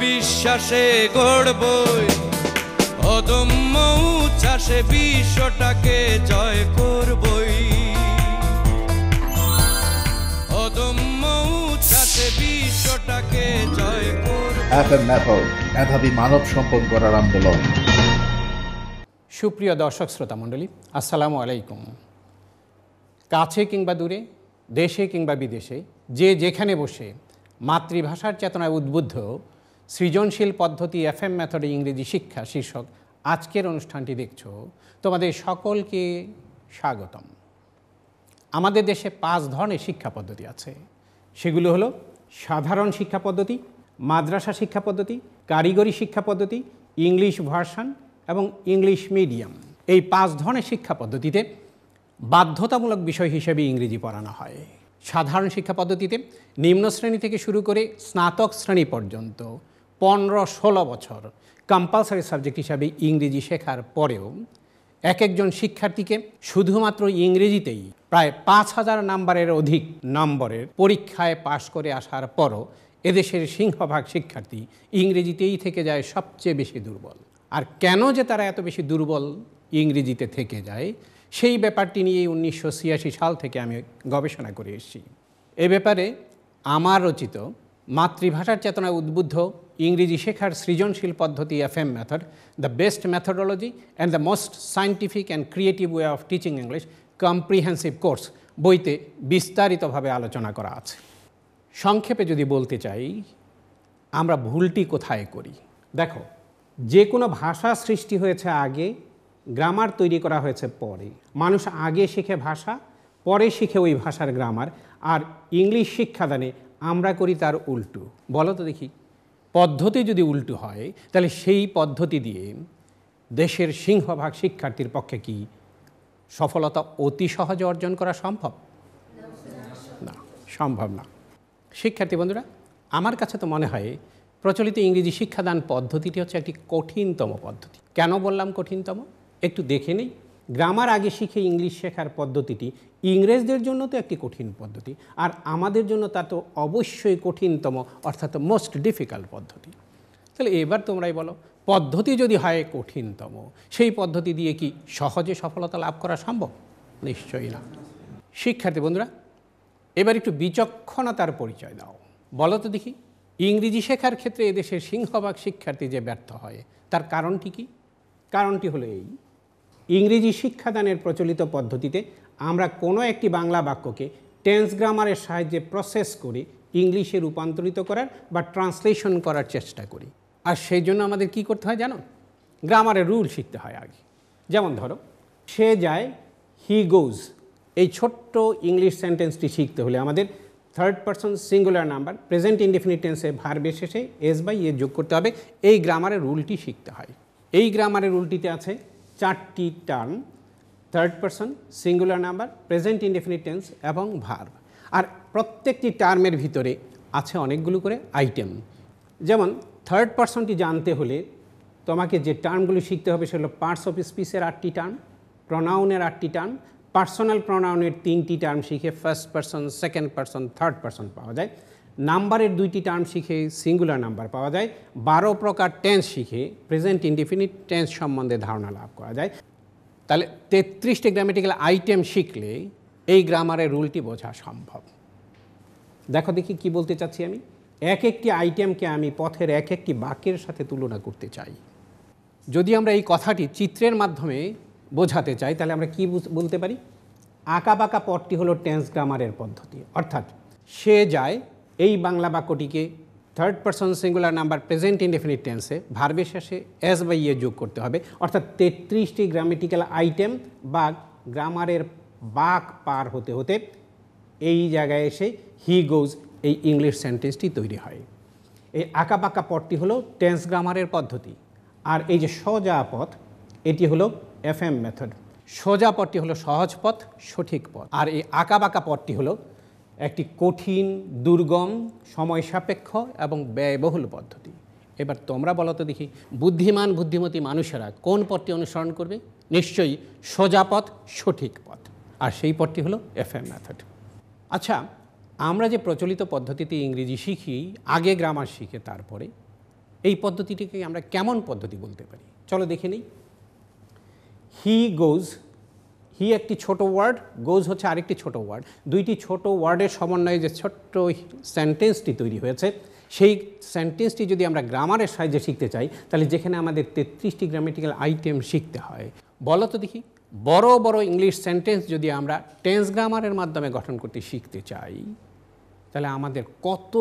বিশ্বাসে গড়বই, অদম্য উচ্ছ্বাসে বিশ্বটাকে জয় করবই, অদম্য উচ্ছ্বাসে বিশ্বটাকে জয় করব। FM মেথড, মেধাবী মানব সম্পদ গড়ার আন্দোলন। সুপ্রিয় দর্শক শ্রোতা মণ্ডলী, আসসালামু আলাইকুম। কাছে কিংবা দূরে, দেশে কিংবা বিদেশে, যে যেখানে বসে মাতৃভাষার চেতনায় উদ্বুদ্ধ সৃজনশীল পদ্ধতি FM মেথডে ইংরেজি শিক্ষা শীর্ষক আজকের অনুষ্ঠানটি দেখছ, তোমাদের সকলকে স্বাগতম। আমাদের দেশে 5 ধরনের শিক্ষা পদ্ধতি আছে। সেগুলো হলো সাধারণ শিক্ষা পদ্ধতি, মাদ্রাসা শিক্ষা পদ্ধতি, কারিগরি শিক্ষা পদ্ধতি, ইংলিশ ভার্সন এবং ইংলিশ মিডিয়াম। এই 5 ধরনের শিক্ষা পদ্ধতিতে বাধ্যতামূলক বিষয় হিসেবে ইংরেজি পড়ানো হয়। সাধারণ শিক্ষা পদ্ধতিতে নিম্ন শ্রেণী থেকে শুরু করে স্নাতক শ্রেণী পর্যন্ত 15-16 বছর কম্পালসারি সাবজেক্ট হিসাবে ইংরেজি শেখার পরেও এক একজন শিক্ষার্থীকে শুধুমাত্র ইংরেজিতেই প্রায় 5000 নাম্বারের অধিক নম্বরের পরীক্ষায় পাশ করে আসার পরও এদেশের সিংহভাগ শিক্ষার্থী ইংরেজিতেই থেকে যায় সবচেয়ে বেশি দুর্বল। আর কেন যে তারা এত বেশি দুর্বল ইংরেজিতে থেকে যায়, সেই ব্যাপারটি নিয়ে 1986 সাল থেকে আমি গবেষণা করে এসেছি। এ ব্যাপারে আমার রচিত মাতৃভাষার চেতনায় উদ্বুদ্ধ ইংরেজি শেখার সৃজনশীল পদ্ধতি FM method, the best methodology and the most scientific and creative way of teaching English comprehensive course বইতে বিস্তারিতভাবে আলোচনা করা আছে। সংক্ষেপে যদি বলতে চাই, আমরা ভুলটি কোথায় করি? দেখো, যে কোনো ভাষা সৃষ্টি হয়েছে আগে, গ্রামার তৈরি করা হয়েছে পরে। মানুষ আগে শিখে ভাষা, পরে শিখে ওই ভাষার গ্রামার। আর ইংলিশ শিক্ষাদানে আমরা করি তার উল্টো। বলো তো দেখি, পদ্ধতি যদি উল্টো হয়, তাহলে সেই পদ্ধতি দিয়ে দেশের সিংহভাগ শিক্ষার্থীর পক্ষে কি সফলতা অতি সহজে অর্জন করা সম্ভব? না, সম্ভব না। শিক্ষার্থী বন্ধুরা, আমার কাছে তো মনে হয় প্রচলিত ইংরেজি শিক্ষাদান পদ্ধতিটি হচ্ছে একটি কঠিনতম পদ্ধতি। কেন বললাম কঠিনতম? একটু দেখে নেই। গ্রামার আগে শিখে ইংলিশ শেখার পদ্ধতিটি ইংরেজদের জন্য তো একটি কঠিন পদ্ধতি, আর আমাদের জন্য তা তো অবশ্যই কঠিনতম, অর্থাৎ মোস্ট ডিফিকাল্ট পদ্ধতি। তাহলে এবার তোমরাই বলো, পদ্ধতি যদি হয় কঠিনতম, সেই পদ্ধতি দিয়ে কি সহজে সফলতা লাভ করা সম্ভব? নিশ্চয়ই না। শিক্ষার্থী বন্ধুরা, এবার একটু বিচক্ষণতার পরিচয় দাও। বলো তো দেখি, ইংরেজি শেখার ক্ষেত্রে এদেশের সিংহভাগ শিক্ষার্থী যে ব্যর্থ হয়, তার কারণটি কি? কারণটি হলো এই: ইংরেজি শিক্ষাদানের প্রচলিত পদ্ধতিতে আমরা কোনো একটি বাংলা বাক্যকে টেন্স গ্রামারের সাহায্যে প্রসেস করে ইংলিশে রূপান্তরিত করার বা ট্রান্সলেশন করার চেষ্টা করি। আর সেই জন্য আমাদের কি করতে হয় জানো? গ্রামারের রুল শিখতে হয় আগে। যেমন ধরো, সে যায়, হি গোজ। এই ছোট্ট ইংলিশ সেন্টেন্সটি শিখতে হলে আমাদের third person singular number present indefinite টেন্সে ভার্বের শেষে s/e যোগ করতে হবে। এই গ্রামারের রুলটি শিখতে হয়। এই গ্রামারের রুলটিতে আছে 4টি term: third person, singular number, present indefinite tense এবং ভার্ব। আর প্রত্যেকটি টার্মের ভিতরে আছে অনেকগুলো করে আইটেম। যেমন থার্ড পারসনটি জানতে হলে তোমাকে যে টার্মগুলো শিখতে হবে সেগুলো পার্টস অফ স্পিচের 8টি টার্ম, প্রনাউনের 8টি টার্ম, পার্সোনাল প্রনাউনের 3টি টার্ম শিখে first person, second person, third person পাওয়া যায়। নাম্বারের 2টি টার্ম শিখে সিঙ্গুলার নাম্বার পাওয়া যায়। 12 প্রকার টেন্স শিখে প্রেজেন্ট ইনডেফিনিট টেন্স সম্বন্ধে ধারণা লাভ করা যায়। তাহলে 33টি গ্রামেটিক্যাল আইটেম শিখলে এই গ্রামারের রুলটি বোঝা সম্ভব। দেখো দেখি কি বলতে চাচ্ছি আমি। এক একটি আইটেমকে আমি পথের এক একটি বাক্যের সাথে তুলনা করতে চাই। যদি আমরা এই কথাটি চিত্রের মাধ্যমে বোঝাতে চাই, তাহলে আমরা কি বলতে পারি? আঁকা বাঁকা পথটি হলো টেন্স গ্রামারের পদ্ধতি। অর্থাৎ সে যায়, এই বাংলা বাক্যটিকে third person singular number present indefinite টেন্সে ভার্বের শেষে s/e যোগ করতে হবে। অর্থাৎ 33টি গ্রামেটিক্যাল আইটেম বা গ্রামারের বাঁক পার হতে হতে এই জায়গায় এসে হি গোজ এই ইংলিশ সেন্টেন্সটি তৈরি হয়। এই আঁকা বাঁকা পথটি হলো টেন্স গ্রামারের পদ্ধতি। আর এই যে সোজা পথ, এটি হলো FM মেথড। সোজা পথটি হলো সহজ পথ, সঠিক পথ। আর এই আঁকা বাঁকা পথটি হলো একটি কঠিন, দুর্গম, সময় সাপেক্ষ এবং ব্যয়বহুল পদ্ধতি। এবার তোমরা বলো তো দেখি, বুদ্ধিমান বুদ্ধিমতী মানুষেরা কোন পথটি অনুসরণ করবে? নিশ্চয়ই সোজা পথ, সঠিক পথ। আর সেই পথটি হলো FM মেথড। আচ্ছা, আমরা যে প্রচলিত পদ্ধতিতে ইংরেজি শিখি, আগে গ্রামার শিখে তারপরে, এই পদ্ধতিটিকে আমরা কেমন পদ্ধতি বলতে পারি? চলো দেখে নিই। হি গোজ, হি একটি ছোট ওয়ার্ড, গোজ হচ্ছে আরেকটি ছোট ওয়ার্ড। দুইটি ছোট ওয়ার্ডের সমন্বয়ে যে ছোট্ট সেন্টেন্সটি তৈরি হয়েছে, সেই সেন্টেন্সটি যদি আমরা গ্রামারের সাহায্যে শিখতে চাই, তাহলে যেখানে আমাদের 33টি গ্রামেটিক্যাল আইটেম শিখতে হয়। বলো তো দেখি, বড় বড় ইংলিশ সেন্টেন্স যদি আমরা টেন্স গ্রামারের মাধ্যমে গঠন করতে শিখতে চাই, তাহলে আমাদের কত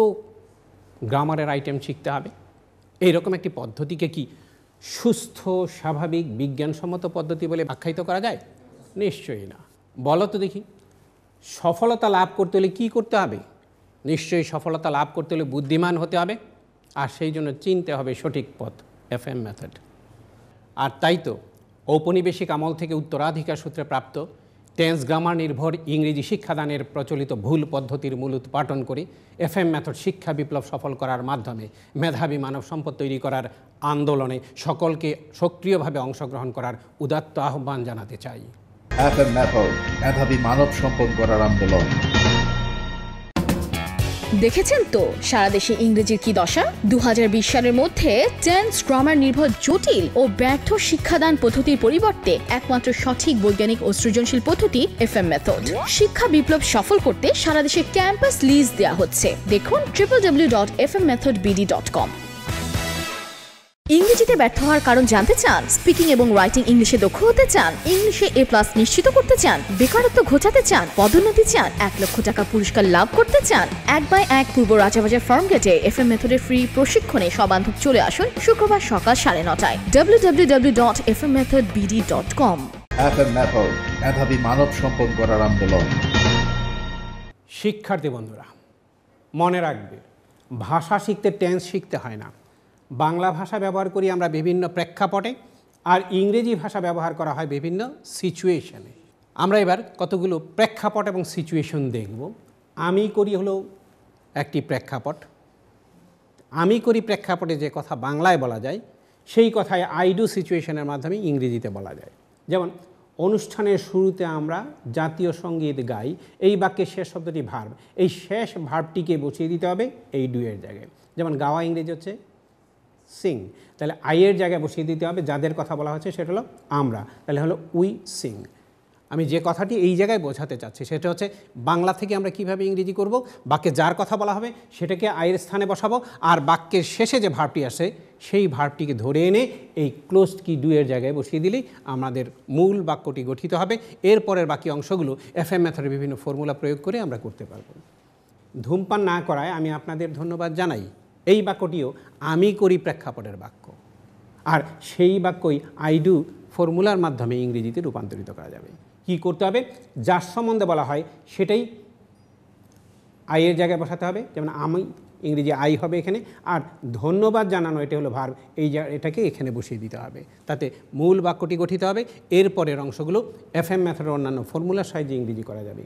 গ্রামারের আইটেম শিখতে হবে? এইরকম একটি পদ্ধতিকে কি সুস্থ, স্বাভাবিক, বিজ্ঞানসম্মত পদ্ধতি বলে আখ্যায়িত করা যায়? নিশ্চয়ই না। বলো তো দেখি, সফলতা লাভ করতে হলে কী করতে হবে? নিশ্চয়ই সফলতা লাভ করতে হলে বুদ্ধিমান হতে হবে, আর সেই জন্য চিনতে হবে সঠিক পথ, FM মেথড। আর তাই তো ঔপনিবেশিক আমল থেকে উত্তরাধিকার সূত্রে প্রাপ্ত টেন্স গ্রামার নির্ভর ইংরেজি শিক্ষাদানের প্রচলিত ভুল পদ্ধতির মূল উৎপাটন করে FM মেথড শিক্ষা বিপ্লব সফল করার মাধ্যমে মেধাবী মানব সম্পদ তৈরি করার আন্দোলনে সকলকে সক্রিয়ভাবে অংশগ্রহণ করার উদাত্ত আহ্বান জানাতে চাই। FM মেথড, মেধাবী মানব সম্পদ গড়ার আন্দোলন। দেখেছেন তো সারা দেশে ইংরেজির কি দশা? 2020 সালের মধ্যে টেন্স গ্রামার নির্ভর জটিল ও ব্যর্থ শিক্ষাদান পদ্ধতির পরিবর্তে একমাত্র সঠিক বৈজ্ঞানিক ও সৃজনশীল পদ্ধতি FM মেথড। শিক্ষা বিপ্লব সফল করতে সারা দেশে ক্যাম্পাস লিজ দেওয়া হচ্ছে। দেখুন www.fmmethodbd.com। ইংরেজিতে ব্যর্থ হওয়ার কারণ জানতে চান? স্পিকিং এবং রাইটিং ইংলিশে দক্ষ হতে চান? ইংলিশে A+ নিশ্চিত করতে চান? বেকারত্ব ঘোচাতে চান? পদোন্নতি চান? 1 লক্ষ টাকা পুরস্কার লাভ করতে চান? 1x1 পূর্ব রাজাবাজার ফার্ম গেটে FM মেথডের ফ্রি প্রশিক্ষণে সবান্ধব চলে আসুন শুক্রবার সকাল 9:30টায়। www.fmmethodbd.com। FM মেথড, মেধাবী মানব সম্পদ গড়ার আন্দোলন। শিক্ষার্থী বন্ধুরা, মনে রাখবে, ভাষা শিখতে টেন্স শিখতে হয় না। বাংলা ভাষা ব্যবহার করি আমরা বিভিন্ন প্রেক্ষাপটে, আর ইংরেজি ভাষা ব্যবহার করা হয় বিভিন্ন সিচুয়েশনে। আমরা এবার কতগুলো প্রেক্ষাপট এবং সিচুয়েশন দেখব। আমি করি হলো একটি প্রেক্ষাপট। আমি করি প্রেক্ষাপটে যে কথা বাংলায় বলা যায়, সেই কথায় আই ডু সিচুয়েশনের মাধ্যমে ইংরেজিতে বলা যায়। যেমন অনুষ্ঠানের শুরুতে আমরা জাতীয় সঙ্গীত গাই, এই বাক্যের শেষ শব্দটি ভার্ব, এই শেষ ভার্বটিকে বসিয়ে দিতে হবে এই ডু এর জায়গায়। যেমন গাওয়া ইংরেজি হচ্ছে সিং, তাহলে আইয়ের জায়গায় বসিয়ে দিতে হবে যাদের কথা বলা হচ্ছে সেটা হলো আমরা, তাহলে হলো উই সিং। আমি যে কথাটি এই জায়গায় বোঝাতে চাচ্ছি সেটা হচ্ছে বাংলা থেকে আমরা কিভাবে ইংরেজি করব, বাক্যে যার কথা বলা হবে সেটাকে আইয়ের স্থানে বসাবো, আর বাক্যের শেষে যে ভার্বটি আসে সেই ভার্বটিকে ধরে এনে এই ক্লোজড কি ডু এর জায়গায় বসিয়ে দিলেই আমাদের মূল বাক্যটি গঠিত হবে। এরপরের বাকি অংশগুলো FM মেথডের বিভিন্ন ফর্মুলা প্রয়োগ করে আমরা করতে পারব। ধূমপান না করায় আমি আপনাদের ধন্যবাদ জানাই। এই বাক্যটিও আমি করি প্রেক্ষাপটের বাক্য, আর সেই বাক্যই আই ডু ফর্মুলার মাধ্যমে ইংরেজিতে রূপান্তরিত করা যাবে। কি করতে হবে? যার সম্বন্ধে বলা হয় সেটাই আইয়ের জায়গায় বসাতে হবে। যেমন আমি ইংরেজি আই হবে এখানে, আর ধন্যবাদ জানানো এটা হলো ভার্ব, এটাকে এখানে বসিয়ে দিতে হবে, তাতে মূল বাক্যটি গঠিত হবে। এরপরের অংশগুলো FM মেথডের অন্যান্য ফর্মুলার সাহায্যে ইংরেজি করা যাবে।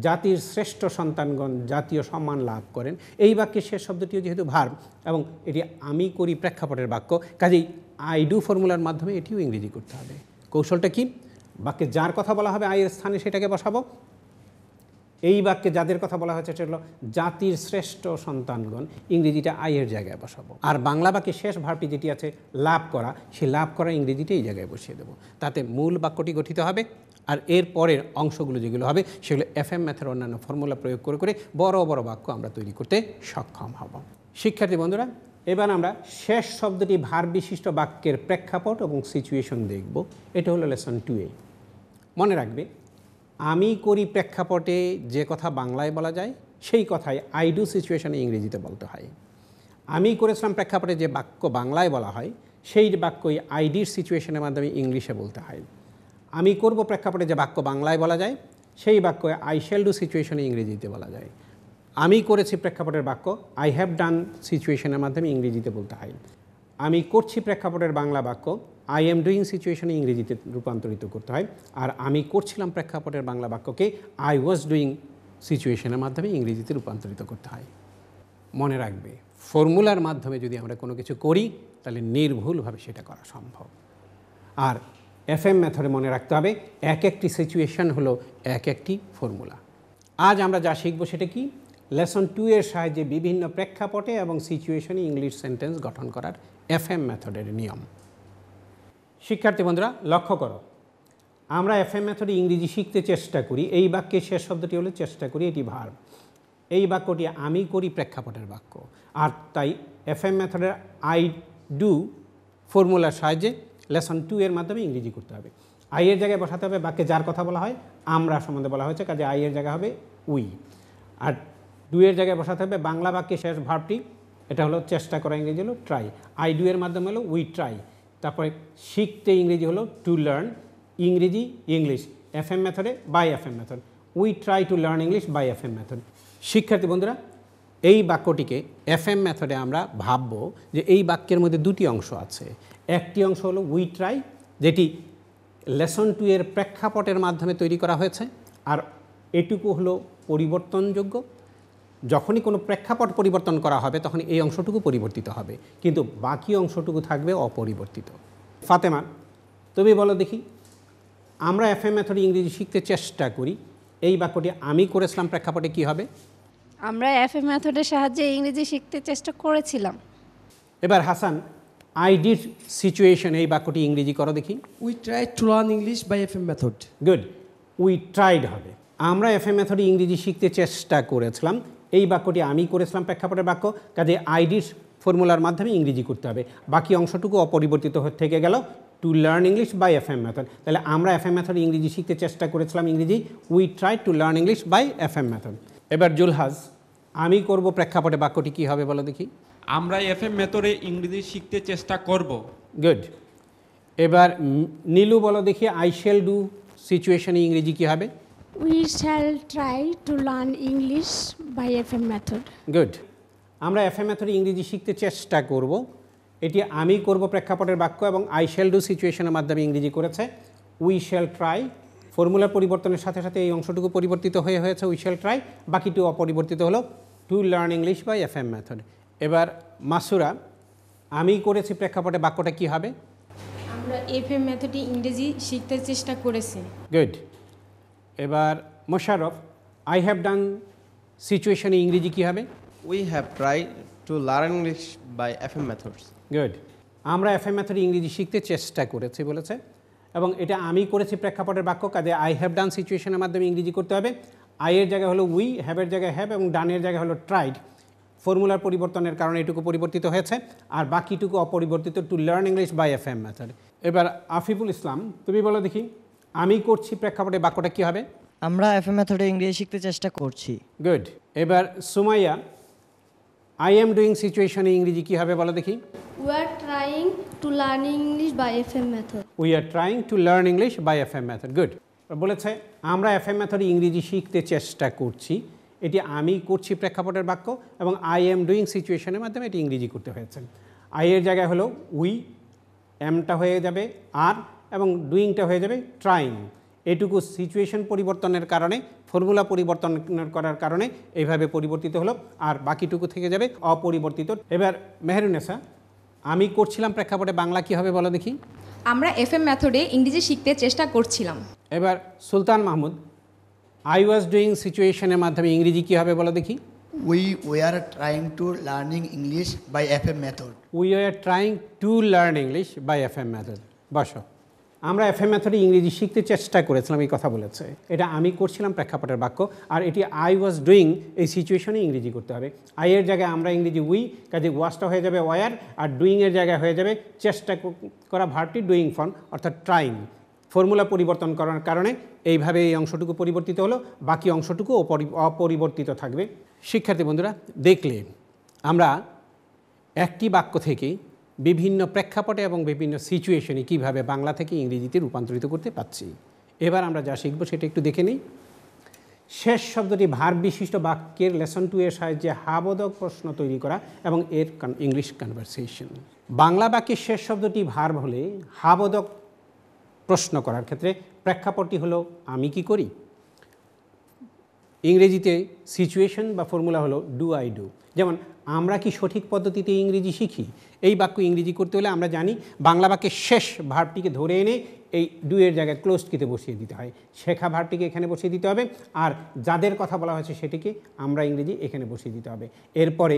জাতির শ্রেষ্ঠ সন্তানগণ জাতীয় সম্মান লাভ করেন, এই বাক্যের শেষ শব্দটিও যেহেতু ভার্ব এবং এটি আমি করি প্রেক্ষাপটের বাক্য, কাজেই আই ডু ফর্মুলার মাধ্যমে এটিও ইংরেজি করতে হবে। কৌশলটা কি? বাক্যে যার কথা বলা হবে আইয়ের স্থানে সেটাকে বসাবো। এই বাক্যে যাদের কথা বলা হয়েছে সেটা হলো জাতির শ্রেষ্ঠ সন্তানগণ, ইংরেজিটা আইয়ের জায়গায় বসাবো। আর বাংলা বাক্যের শেষ ভার্বটি যেটি আছে লাভ করা, সেই লাভ করা ইংরেজিটা এই জায়গায় বসিয়ে দেবো, তাতে মূল বাক্যটি গঠিত হবে। আর এর পরের অংশগুলো যেগুলো হবে সেগুলো FM মেথডের অন্যান্য ফর্মুলা প্রয়োগ করে করে বড় বড় বাক্য আমরা তৈরি করতে সক্ষম হব। শিক্ষার্থী বন্ধুরা, এবার আমরা শেষ শব্দটি ভার্ব বিশিষ্ট বাক্যের প্রেক্ষাপট এবং সিচুয়েশন দেখব। এটা হলো লেসন 2A। মনে রাখবে, আমি করি প্রেক্ষাপটে যে কথা বাংলায় বলা যায় সেই কথাই আই ডু সিচুয়েশনে ইংরেজিতে বলতে হয়। আমি করেছিলাম প্রেক্ষাপটে যে বাক্য বাংলায় বলা হয় সেই বাক্যই আইডির সিচুয়েশনের মাধ্যমে ইংলিশে বলতে হয়। আমি করব প্রেক্ষাপটে যে বাক্য বাংলায় বলা যায় সেই বাক্য আই শ্যাল ডু সিচুয়েশনে ইংরেজিতে বলা যায়। আমি করেছি প্রেক্ষাপটের বাক্য আই হ্যাভ ডান সিচুয়েশনের মাধ্যমে ইংরেজিতে বলতে হয়। আমি করছি প্রেক্ষাপটের বাংলা বাক্য আই এম ডুইং সিচুয়েশনে ইংরেজিতে রূপান্তরিত করতে হয়। আর আমি করছিলাম প্রেক্ষাপটের বাংলা বাক্যকে আই ওয়াজ ডুইং সিচুয়েশনের মাধ্যমে ইংরেজিতে রূপান্তরিত করতে হয়। মনে রাখবে, ফর্মুলার মাধ্যমে যদি আমরা কোনো কিছু করি তাহলে নির্ভুলভাবে সেটা করা সম্ভব। আর FM মেথডে মনে রাখতে হবে এক একটি সিচুয়েশন হলো এক একটি ফর্মুলা। আজ আমরা যা শিখব সেটা কি? লেসন 2 এর সাহায্যে বিভিন্ন প্রেক্ষাপটে এবং সিচুয়েশনে ইংলিশ সেন্টেন্স গঠন করার এফএম মেথডের নিয়ম। শিক্ষার্থী বন্ধুরা লক্ষ্য করো, আমরা এফএম মেথডে ইংরেজি শিখতে চেষ্টা করি। এই বাক্যের শেষ শব্দটি হলো চেষ্টা করি, এটি ভার্ব। এই বাক্যটি আমি করি প্রেক্ষাপটের বাক্য, আর তাই এফএম মেথডের আই ডু ফর্মুলার সাহায্যে লেসন 2 এর মাধ্যমে ইংরেজি করতে হবে। আই এর জায়গায় বসাতে হবে বাক্যে যার কথা বলা হয়, আমরা সম্বন্ধে বলা হয়েছে, কাজে আই এর জায়গা হবে উই। আর 2 এর জায়গায় বসাতে হবে বাংলা বাক্যে শেষ ভার্বটি, এটা হলো চেষ্টা করা, ইংরেজি হলো ট্রাই। আই ডু এর মাধ্যমে হলো উই ট্রাই। তারপরে শিখতে ইংরেজি হলো টু লার্ন, ইংরেজি ইংলিশ এফএম মেথডে by FM method. We try to learn English by FM method. শিক্ষার্থী বন্ধুরা, এই বাক্যটিকে এফএম মেথডে আমরা ভাবব যে এই বাক্যের মধ্যে দুটি অংশ আছে। একটি অংশ হলো উই ট্রাই, যেটি লেসন 2 এর প্রেক্ষাপটের মাধ্যমে তৈরি করা হয়েছে, আর এটুকু হলো পরিবর্তনযোগ্য। যখনই কোনো প্রেক্ষাপট পরিবর্তন করা হবে তখন এই অংশটুকু পরিবর্তিত হবে, কিন্তু বাকি অংশটুকু থাকবে অপরিবর্তিত। ফাতেমা, তুমি বলো দেখি, আমরা এফএম মেথডে ইংরেজি শিখতে চেষ্টা করি, এই বাক্যটি আমি করেছিলাম প্রেক্ষাপটে কি হবে? আমরা এফএম মেথডের সাহায্যে ইংরেজি শিখতে চেষ্টা করেছিলাম। এবার হাসান, আই ডিড সিচুয়েশন এই বাক্যটি ইংরেজি করো দেখি। We tried to learn English by FM method. Good, we tried হবে। আমরা এফএম মেথডে ইংরেজি শিখতে চেষ্টা করেছিলাম, এই বাক্যটি আমি করেছিলাম প্রেক্ষাপটের বাক্য, কাজে আইডির ফর্মুলার মাধ্যমে ইংরেজি করতে হবে। বাকি অংশটুকু অপরিবর্তিত থেকে গেল, to learn English by FM method. তাহলে আমরা এফএম মেথডে ইংরেজি শিখতে চেষ্টা করেছিলাম ইংরেজি, we try to learn English by FM method. এবার জুলহাজ, আমি করব প্রেক্ষাপটে বাক্যটি কী হবে বলো দেখি। আমরা এফএম মেথডে ইংরেজি শিখতে চেষ্টা করব। গুড। এবার নীলু বলো দেখি, আই শ্যাল ডু সিচুয়েশনে ইংরেজি কী হবে? We shall try to learn English by FM method. Good. আমরা এফএম মেথডে ইংরেজি শিখতে চেষ্টা করব, এটি আমি করব প্রেক্ষাপটের বাক্য, এবং আই শ্যাল ডু সিচুয়েশনের মাধ্যমে ইংরেজি করেছে। উই শ্যাল ট্রাই ফর্মুলার পরিবর্তনের সাথে সাথে এই অংশটুকু পরিবর্তিত হয়েছে, উই শ্যাল ট্রাই, বাকিটু অপরিবর্তিত হলো, to learn English by FM method. এবার মাসুরা, আমি করেছি প্রেক্ষাপটে বাক্যটা কী হবে? আমরা এফএম মেথডে ইংরেজি শিখতে চেষ্টা করেছি। গুড। এবার মোশারফ, আই হ্যাভ ডান সিচুয়েশনে ইংরেজি কী হবে? We have tried to learn English by FM methods. Good. আমরা এফএম মেথডে ইংরেজি শিখতে চেষ্টা করেছি বলেছে, এবং এটা আমি করেছি প্রেক্ষাপটের বাক্য, কাজে আই হ্যাভ ডান সিচুয়েশনের মাধ্যমে ইংরেজি করতে হবে। আইয়ের জায়গায় হলো উই, হ্যাভের জায়গায় হ্যাভ, এবং ডানের জায়গায় হলো ট্রাইড। ফর্মুলার পরিবর্তনের কারণে এটুকু পরিবর্তিত হয়েছে, আর বাকিটুকু অপরিবর্তিত, to learn English by FM method. এবার আফিফুল ইসলাম, তুমি বলো দেখি, আমি করছি প্রেক্ষাপটে বাক্যটা কী হবে? আমরা FM মেথডে ইংরেজি শিখতে চেষ্টা করছি। গুড। এবার সুমাইয়া, আই এম ডুইং সিচুয়েশনে ইংরেজি কী হবে বলো দেখি? We are trying to learn English by FM method. We are trying to learn English by FM method. Good. বলেছে আমরা এফএম মেথডে ইংরেজি শিখতে চেষ্টা করছি, এটি আমি করছি প্রেক্ষাপটের বাক্য, এবং আই এম ডুইং সিচুয়েশনের মাধ্যমে এটি ইংরেজি করতে হয়েছে। আই এর জায়গায় হলো উই, এমটা হয়ে যাবে আর, এবং ডুইংটা হয়ে যাবে ট্রাইং। এটুকু সিচুয়েশন পরিবর্তনের কারণে, ফর্মুলা পরিবর্তন করার কারণে এইভাবে পরিবর্তিত হলো, আর বাকিটুকু থেকে যাবে অপরিবর্তিত। এবার মেহেরুনেসা, আমি করছিলাম প্রেক্ষাপটে বাংলা কী হবে বলো দেখি? আমরা এফএম মেথডে ইংরেজি শিখতে চেষ্টা করছিলাম। এবার সুলতান মাহমুদ, আই ওয়াজ ডুইং সিচুয়েশনের মাধ্যমে ইংরেজি কী হবে বলো দেখি? We were trying to learning English by FM method. We are trying to learn English by FM method. বসো। আমরা এফএম মেথডে ইংরেজি শিখতে চেষ্টা করেছিলাম, এই কথা বলেছে, এটা আমি করছিলাম প্রেক্ষাপটের বাক্য, আর এটি আই ওয়াজ ডুইং এই সিচুয়েশনে ইংরেজি করতে হবে। আই এর জায়গায় আমরা ইংরেজি উই, কাজে ওয়াজটা হয়ে যাবে ওয়ার, আর ডুইংয়ের জায়গায় হয়ে যাবে চেষ্টা করা ভার্বটি ডুইং ফর্ম, অর্থাৎ ট্রাইং। ফর্মুলা পরিবর্তন করার কারণে এইভাবে এই অংশটুকু পরিবর্তিত হলো, বাকি অংশটুকু অপরিবর্তিত থাকবে। শিক্ষার্থী বন্ধুরা, দেখলে আমরা একটি বাক্য থেকে বিভিন্ন প্রেক্ষাপটে এবং বিভিন্ন সিচুয়েশনে কীভাবে বাংলা থেকে ইংরেজিতে রূপান্তরিত করতে পারছি। এবার আমরা যা শিখব সেটা একটু দেখে নিই। শেষ শব্দটি ভার্ব বিশিষ্ট বাক্যের লেসন 2 এর সাহায্যে হাবোধক প্রশ্ন তৈরি করা এবং এর ইংলিশ কনভারসেশন। বাংলা বাক্যের শেষ শব্দটি ভার্ব হলে হাবোধক প্রশ্ন করার ক্ষেত্রে প্রেক্ষাপটটি হলো আমি কি করি। ইংরেজিতে সিচুয়েশন বা ফর্মুলা হলো ডু আই ডু। যেমন আমরা কি সঠিক পদ্ধতিতে ইংরেজি শিখি? এই বাক্য ইংরেজি করতে হলে আমরা জানি বাংলা বাক্যের শেষ ভার্বটিকে ধরে এনে এই ডু এর জায়গায় ক্লোজড কিতে বসিয়ে দিতে হয়। শেখা ভার্বটিকে এখানে বসিয়ে দিতে হবে, আর যাদের কথা বলা হয়েছে সেটিকে আমরা ইংরেজি এখানে বসিয়ে দিতে হবে। এরপরে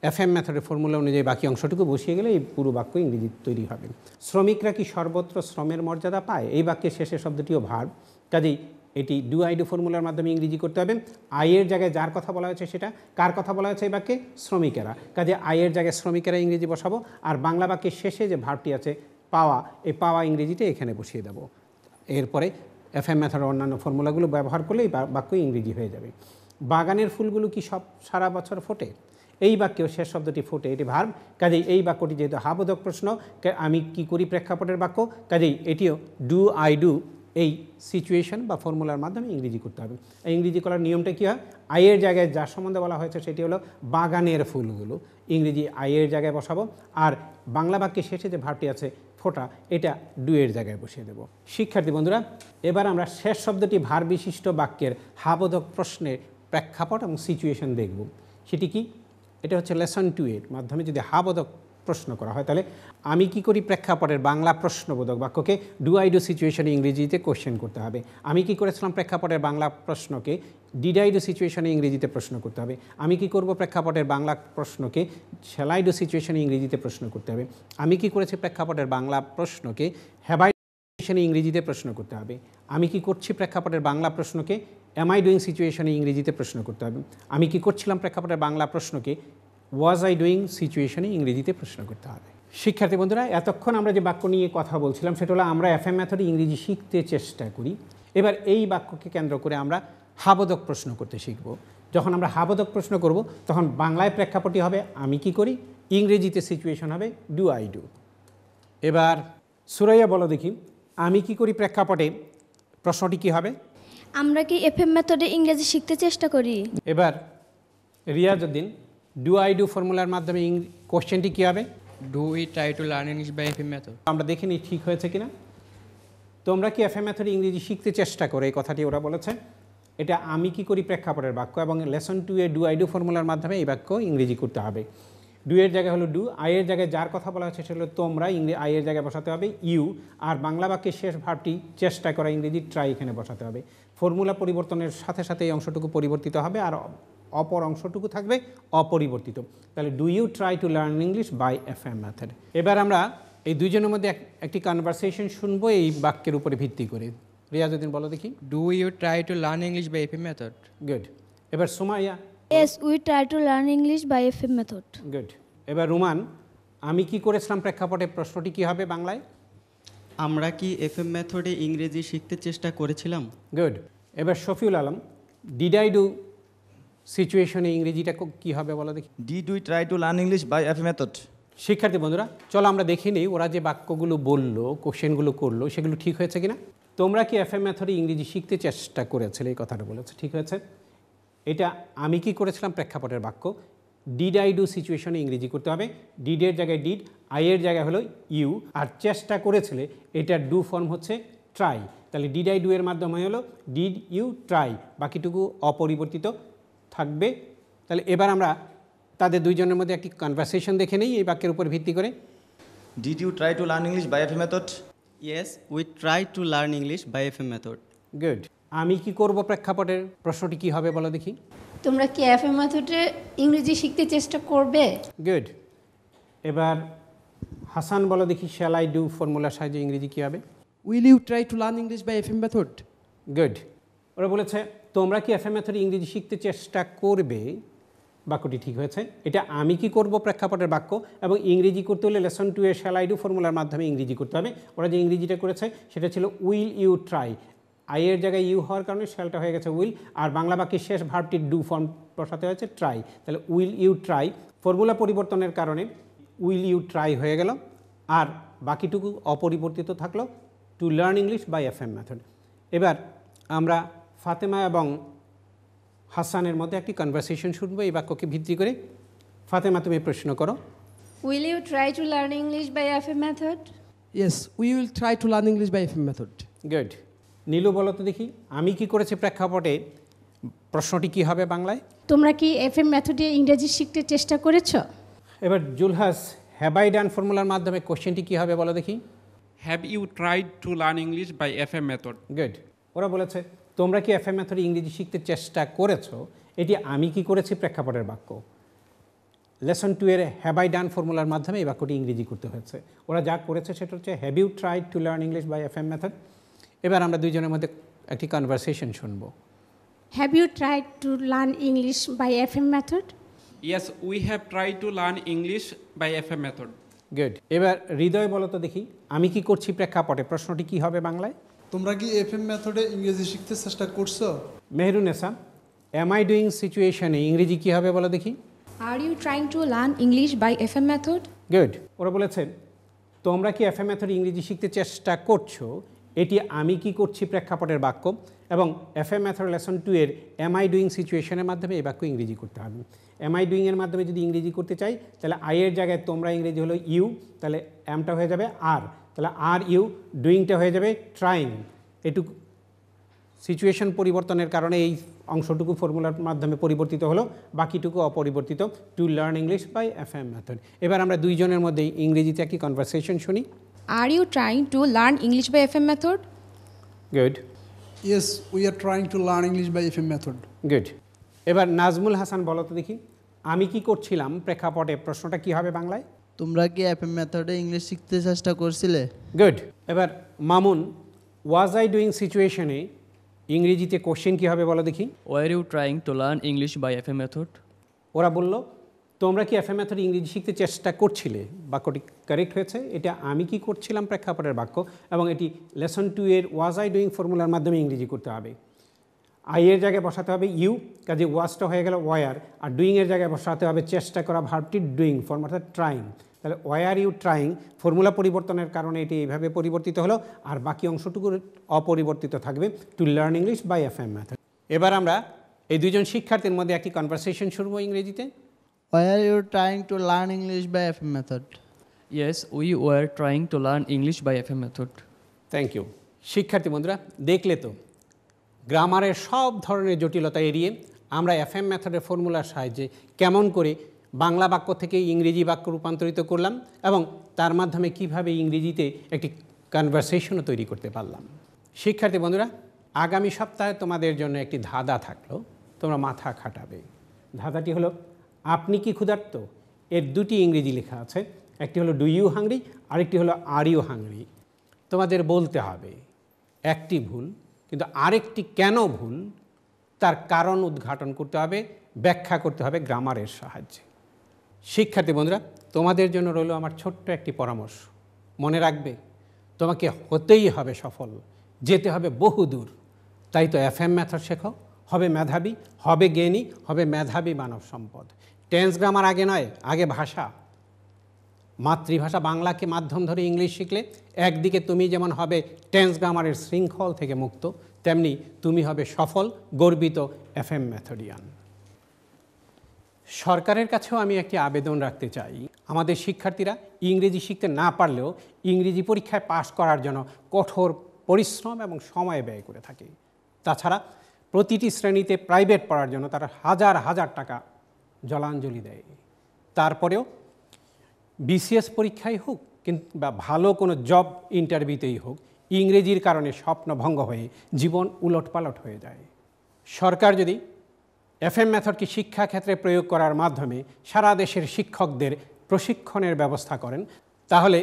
এফএম মেথডের ফর্মুলা অনুযায়ী বাকি অংশটুকু বসিয়ে গেলে এই পুরো বাক্য ইংরেজি তৈরি হবে। শ্রমিকরা কি সর্বত্র শ্রমের মর্যাদা পায়? এই বাক্যের শেষের শব্দটিও ভার্ব, কাজেই এটি ডু আই ডু ফর্মুলার মাধ্যমে ইংরেজি করতে হবে। আয়ের জায়গায় যার কথা বলা হয়েছে সেটা, কার কথা বলা হয়েছে এই বাক্যে? শ্রমিকেরা, কাজে আয়ের জায়গায় শ্রমিকেরা ইংরেজি বসাবো, আর বাংলা বাক্যের শেষে যে ভার্বটি আছে পাওয়া, এই পাওয়া ইংরেজিতে এখানে বসিয়ে দেবো। এরপরে এফএম মেথডের অন্যান্য ফর্মুলাগুলো ব্যবহার করলে এই বাক্য ইংরেজি হয়ে যাবে। বাগানের ফুলগুলো কি সব সারা বছর ফোটে? এই বাক্যেও শেষ শব্দটি ফোটে, এটি ভার্ব, কাজেই এই বাক্যটি যেহেতু হাবোধক প্রশ্ন, আমি কি করি প্রেক্ষাপটের বাক্য, কাজেই এটিও ডু আই ডু এই সিচুয়েশন বা ফর্মুলার মাধ্যমে ইংরেজি করতে হবে। এই ইংরেজি করার নিয়মটা কী হয়? আয়ের জায়গায় যার সম্বন্ধে বলা হয়েছে সেটি হলো বাগানের ফুলগুলো, ইংরেজি আয়ের জায়গায় বসাবো, আর বাংলা বাক্যের শেষে যে ভার্বটি আছে ফোটা, এটা ডু এর জায়গায় বসিয়ে দেবো। শিক্ষার্থী বন্ধুরা, এবার আমরা শেষ শব্দটি ভার বিশিষ্ট বাক্যের হাবোধক প্রশ্নের প্রেক্ষাপট এবং সিচুয়েশন দেখব। সেটি কি? এটা হচ্ছে লেসন 2 এর মাধ্যমে যদি হাবোধক প্রশ্ন করা হয়, তাহলে আমি কি করি প্রেক্ষাপটের বাংলা প্রশ্নবোধক বাক্যকে ডু আই ডু সিচুয়েশনে ইংরেজিতে কোশ্চেন করতে হবে। আমি কি করেছিলাম প্রেক্ষাপটের বাংলা প্রশ্নকে ডিড আই ডু সিচুয়েশনে ইংরেজিতে প্রশ্ন করতে হবে। আমি কি করব প্রেক্ষাপটের বাংলা প্রশ্নকে শ্যাল আই ডু সিচুয়েশনে ইংরেজিতে প্রশ্ন করতে হবে। আমি কি করেছি প্রেক্ষাপটের বাংলা প্রশ্নকে হ্যাভ আই সিচুয়েশনে ইংরেজিতে প্রশ্ন করতে হবে। আমি কি করছি প্রেক্ষাপটের বাংলা প্রশ্নকে এম আই ডুইং সিচুয়েশনে ইংরেজিতে প্রশ্ন করতে হবে। আমি কি করছিলাম প্রেক্ষাপটের বাংলা প্রশ্নকে ওয়াজ আই ডুইং সিচুয়েশনে ইংরেজিতে প্রশ্ন করতে হবে। শিক্ষার্থী বন্ধুরা, এতক্ষণ আমরা যে বাক্য নিয়ে কথা বলছিলাম সেটা হলো আমরা এফএম মেথডে ইংরেজি শিখতে চেষ্টা করি। এবার এই বাক্যকে কেন্দ্র করে আমরা হাবোধক প্রশ্ন করতে শিখব। যখন আমরা হাবোধক প্রশ্ন করব তখন বাংলায় প্রেক্ষাপটই হবে আমি কি করি, ইংরেজিতে সিচুয়েশন হবে ডু আই ডু। এবার সুরাইয়া বলো দেখি, আমি কি করি প্রেক্ষাপটে প্রশ্নটি কি হবে? আমরা কি এফএম মেথডে ইংরেজি শিখতে চেষ্টা করি। এবার রিয়াজউদ্দিন, ডু আই ডু ফর্মুলার মাধ্যমে কোশ্চেনটি কী হবে? Do we try to learn English by FM method. আমরা দেখিনি ঠিক হয়েছে কিনা। তোমরা কি এফএম মেথডে ইংরেজি শিখতে চেষ্টা করো, এই কথাটি ওরা বলেছে। এটা আমি কি করি প্রেক্ষাপটের বাক্য, এবং লেসন 2 এ ডু আই ডু ফর্মুলার মাধ্যমে এই বাক্য ইংরেজি করতে হবে। ডু এর জায়গায় হলো ডু, আয়ের জায়গায় যার কথা বলা হচ্ছে সেটা হলো তোমরা, আয়ের জায়গায় বসাতে হবে ইউ, আর বাংলা বাক্যের শেষ ভার্বটি চেষ্টা করা ইংরেজি ট্রাই এখানে বসাতে হবে। ফর্মুলা পরিবর্তনের সাথে সাথে এই অংশটুকু পরিবর্তিত হবে আর অপর অংশটুকু থাকবে অপরিবর্তিত। তাহলে do you try to learn English by FM method. এবার আমরা এই দুইজনের মধ্যে একটি কনভারসেশন শুনবো এই বাক্যের উপরে ভিত্তি করে। রিয়াজউদ্দিন বলো দেখি। Do you try to learn English by FM method. Good. এবার Sumaiya. Yes we try to learn English by FM method. Good. এবার রুমান, আমি কি করেছিলাম প্রেক্ষাপটে প্রশ্নটি কি হবে বাংলায়? আমরা কি এফএম মেথডে ইংরেজি শিখতে চেষ্টা করেছিলাম। গুড। এবার Shafiul Alam, did I do সিচুয়েশনে ইংরেজিটা কী হবে বলো দেখি। Did we try to learn English by FM method. শিক্ষার্থী বন্ধুরা, চলো আমরা দেখে নিই ওরা যে বাক্যগুলো বললো, কোশ্চেনগুলো করলো, সেগুলো ঠিক হয়েছে কিনা। তোমরা কি এফএম মেথডে ইংরেজি শিখতে চেষ্টা করেছিলে, এই কথাটা বলেছে, ঠিক হয়েছে। এটা আমি কি করেছিলাম প্রেক্ষাপটের বাক্য, ডিড আই ডু সিচুয়েশনে ইংরেজি করতে হবে। ডিডের জায়গায় ডিড, আইয়ের জায়গায় হলো ইউ, আর চেষ্টা করেছিলে এটা ডু ফর্ম হচ্ছে ট্রাই। তাহলে ডিড আই ডু এর মাধ্যমে হলো ডিড ইউ ট্রাই, বাকিটুকু অপরিবর্তিত থাকবে। তাহলে এবার আমরা তাদের দুইজনের মধ্যে একটি কনভারসেশন দেখে নেই এই বাক্যের উপর ভিত্তি করে। Did you try to learn English by FM method. Yes we try to learn English by FM method. Good. আমি কি করব প্রেক্ষাপটের প্রশ্নটি কি হবে বলো দেখি। তোমরা কি এফএম মেথডে ইংরেজি শিখতে চেষ্টা করবে। গুড। এবার হাসান বলো দেখি, শ্যাল আই ডু ফর্মুলার সাহায্যে ইংরেজি কী হবে? Will you try to learn English by FM method. Good. ওরা বলেছে তোমরা কি এফএম মেথডে ইংরেজি শিখতে চেষ্টা করবে, বাক্যটি ঠিক হয়েছে। এটা আমি কি করব প্রেক্ষাপটের বাক্য, এবং ইংরেজি করতে হলে লেসন 2 এর শ্যাল আই ডু ফর্মুলার মাধ্যমে ইংরেজি করতে হবে। ওরা যে ইংরেজিটা করেছে সেটা ছিল উইল ইউ ট্রাই, আইয়ের জায়গায় ইউ হওয়ার কারণে শ্যালটা হয়ে গেছে উইল, আর বাংলা বাক্যের শেষ ভার্বটির ডু ফর্ম বসাতে হয়েছে ট্রাই। তাহলে উইল ইউ ট্রাই, ফর্মুলা পরিবর্তনের কারণে উইল ইউ ট্রাই হয়ে গেল, আর বাকিটুকু অপরিবর্তিত থাকলো to learn English by FM method. এবার আমরা ফাতেমা এবং হাসানের মধ্যে একটি কনভারসেশন শুনবো এই বাক্যকে ভিত্তি করে। ফাতেমা, তুমি প্রশ্ন করো। Will you try to learn English by FM method. Yes we will try to learn English by FM method. Good. Nilu বলো তো দেখি, আমি কি করেছি প্রেক্ষাপটে প্রশ্নটি কি হবে বাংলায়? তোমরা কি এফএম মেথডে ইংরেজি শিখতে চেষ্টা করেছো? এবার জুলহাস, হ্যাভ আই ডান ফর্মুলার মাধ্যমে কোশ্চেনটি কি হবে বলো দেখি। Have you tried to learn English by FM method? Good. ওরা বলেছে তোমরা কি এফএম মেথডে ইংরেজি শিখতে চেষ্টা করেছো, এটি আমি কি করেছি প্রেক্ষাপটের বাক্য। লেসন 2 এর হ্যাভ আই ডান ফর্মুলার মাধ্যমে এই বাক্যটি ইংরেজি করতে হয়েছে। ওরা যা করেছে সেটা হচ্ছে have you tried to learn English by FM method. এবার আমরা দুইজনের মধ্যে একটি কনভারসেশন শুনবো। Have you tried to learn English by FM method? Yes, we have tried to learn English by FM method. Good. এবার হৃদয় বলো তো দেখি, আমি কি করছি প্রেক্ষাপটে, প্রশ্নটি কি হবে বাংলায়? তোমরা কি এফএম মেথডে ইংরেজি শিখতে চেষ্টা করছো? মেহরুনেসা, এম আই ডুইং সিচুয়েশনে ইংরেজি কি হবে বলো দেখি। Are you trying to learn English by FM method? Good. ওরা বলেছে তোমরা কি এফএম মেথডে ইংরেজি শিখতে চেষ্টা করছো, এটি আমি কি করছি প্রেক্ষাপটের বাক্য, এবং এফএম মেথড লেসন 2 এর এম আই ডুইং সিচুয়েশনের মাধ্যমে এই বাক্য ইংরেজি করতে হবে। এম আই ডুইংয়ের মাধ্যমে যদি ইংরেজি করতে চাই তাহলে আই এর জায়গায় তোমরা ইংরেজি হলো ইউ, তাহলে এমটা হয়ে যাবে আর, তাহলে আর ইউ, ডুইংটা হয়ে যাবে ট্রাইং। এটুকু সিচুয়েশন পরিবর্তনের কারণে এই অংশটুকু ফর্মুলার মাধ্যমে পরিবর্তিত হলো, বাকিটুকু অপরিবর্তিত। To learn English by FM method. এবার আমরা দুইজনের মধ্যে ইংরেজিতে একটি কনভারসেশন শুনি। Are you trying to learn English by FM method? Good. Yes, we are trying to learn English by FM method. Good. এবার নাজমুল হাসান বলো তো দেখি, আমি কি করছিলাম প্রেক্ষাপটে, প্রশ্নটা কি হবে বাংলায়? তোমরা কি এফএম মেথডে ইংলিশ শিখতে চেষ্টা করছিলে? গুড। এবার মামুন, ওয়াজ আই ডুইং সিচুয়েশনে ইংরেজিতে কোশ্চেন কি হবে বলো দেখি। Were you trying to learn English by FM method? ওরা বলল তোমরা কি এফএম মেথডে ইংরেজি শিখতে চেষ্টা করছিলে, বাক্যটি কারেক্ট হয়েছে। এটা আমি কি করছিলাম প্রেক্ষাপটের বাক্য, এবং এটি লেসন 2 এর ওয়াজ আই ডুইং ফর্মুলার মাধ্যমে ইংরেজি করতে হবে। আই এর জায়গায় বসাতে হবে ইউ, কাজে ওয়াজটা হয়ে গেল ওয়ার, আর ডুইংয়ের জায়গায় বসাতে হবে চেষ্টা করা ভার্বটি ডুইং ফর্ম, অর্থাৎ ট্রাইং। তাহলে ওয়ার ইউ ট্রাইং, ফর্মুলা পরিবর্তনের কারণে এটি এইভাবে পরিবর্তিত হলো, আর বাকি অংশটুকু অপরিবর্তিত থাকবে, to learn English by FM method. এবার আমরা এই দুজন শিক্ষার্থীর মধ্যে একটি কনভারসেশন শুরু ইংরেজিতে। Why are you trying to learn English by FM method? Yes, we were trying to learn English by FM method. Thank you. শিক্ষার্থী বন্ধুরা, দেখলে তো গ্রামারের সব ধরনের জটিলতা এড়িয়ে আমরা এফএম মেথডের ফর্মুলার সাহায্যে কেমন করে বাংলা বাক্য থেকে ইংরেজি বাক্য রূপান্তরিত করলাম, এবং তার মাধ্যমে কিভাবে ইংরেজিতে একটি কনভারসেশনও তৈরি করতে পারলাম। শিক্ষার্থী বন্ধুরা, আগামী সপ্তাহে তোমাদের জন্য একটি ধাঁধা থাকলো, তোমরা মাথা খাটাবে। ধাঁধাটি হলো আপনি কি ক্ষুধার্ত? এর দুটি ইংরেজি লেখা আছে, একটি হলো ডু ইউ হাংরি, আরেকটি হলো আর ইউ হাংরি। তোমাদের বলতে হবে একটি ভুল, কিন্তু আরেকটি কেন ভুল তার কারণ উদ্ঘাটন করতে হবে, ব্যাখ্যা করতে হবে গ্রামারের সাহায্যে। শিক্ষার্থী বন্ধুরা, তোমাদের জন্য রইল আমার ছোট্ট একটি পরামর্শ। মনে রাখবে, তোমাকে হতেই হবে সফল, যেতে হবে বহু দূর। তাই তো এফএম মেথড শেখো, হবে মেধাবী, হবে জ্ঞানী, হবে মেধাবী মানব সম্পদ। টেন্স গ্রামার আগে নয়, আগে ভাষা। মাতৃভাষা বাংলাকে মাধ্যম ধরে ইংলিশ শিখলে একদিকে তুমি যেমন হবে টেন্স গ্রামারের শৃঙ্খল থেকে মুক্ত, তেমনি তুমি হবে সফল, গর্বিত এফএম মেথডিয়ান। সরকারের কাছেও আমি একটি আবেদন রাখতে চাই, আমাদের শিক্ষার্থীরা ইংরেজি শিখতে না পারলেও ইংরেজি পরীক্ষায় পাশ করার জন্য কঠোর পরিশ্রম এবং সময় ব্যয় করে থাকে। তাছাড়া প্রতিটি শ্রেণীতে প্রাইভেট পড়ার জন্য তারা হাজার হাজার টাকা জলাঞ্জলি দেয়। তারপরেও বিসিএস পরীক্ষাই হোক কিংবা ভালো কোনো জব ইন্টারভিউতেই হোক, ইংরেজির কারণে স্বপ্নভঙ্গ হয়ে জীবন উলটপালট হয়ে যায়। সরকার যদি এফএম মেথডকে শিক্ষাক্ষেত্রে প্রয়োগ করার মাধ্যমে সারা দেশের শিক্ষকদের প্রশিক্ষণের ব্যবস্থা করেন, তাহলে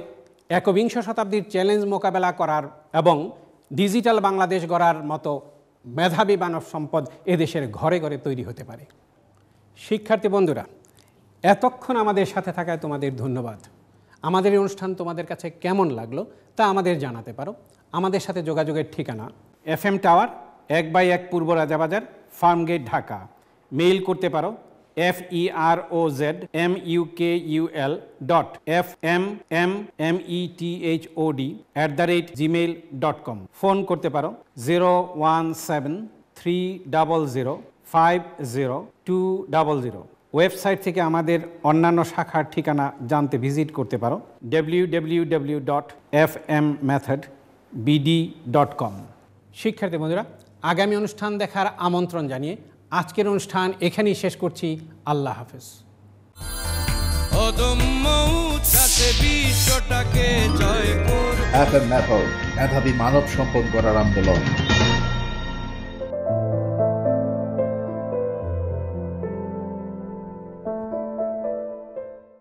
একবিংশ শতাব্দীর চ্যালেঞ্জ মোকাবেলা করার এবং ডিজিটাল বাংলাদেশ গড়ার মতো মেধাবী মানব সম্পদ এদেশের ঘরে ঘরে তৈরি হতে পারে। শিক্ষার্থী বন্ধুরা, এতক্ষণ আমাদের সাথে থাকায় তোমাদের ধন্যবাদ। আমাদের এই অনুষ্ঠান তোমাদের কাছে কেমন লাগলো তা আমাদের জানাতে পারো। আমাদের সাথে যোগাযোগের ঠিকানা FM টাওয়ার 1/1 পূর্ব রাজাবাজার, ফার্মগেট, ঢাকা। মেইল করতে পারো ferozmukul.fmmethod@gmail.com। ফোন করতে পারো 01730050200। ওয়েবসাইট থেকে আমাদের অন্যান্য শাখার ঠিকানা জানতে ভিজিট করতে পারো www.fmmethodbd.com। শিক্ষার্থী বন্ধুরা, আগামী অনুষ্ঠান দেখার আমন্ত্রণ জানিয়ে আজকের অনুষ্ঠান এখানেই শেষ করছি। আল্লাহ হাফেজ। অদম্য উচ্ছ্বাসে বিশ্বটাকে জয় করব। FM মেথড, মেধাবী মানব সম্পদ গড়ার আন্দোলন।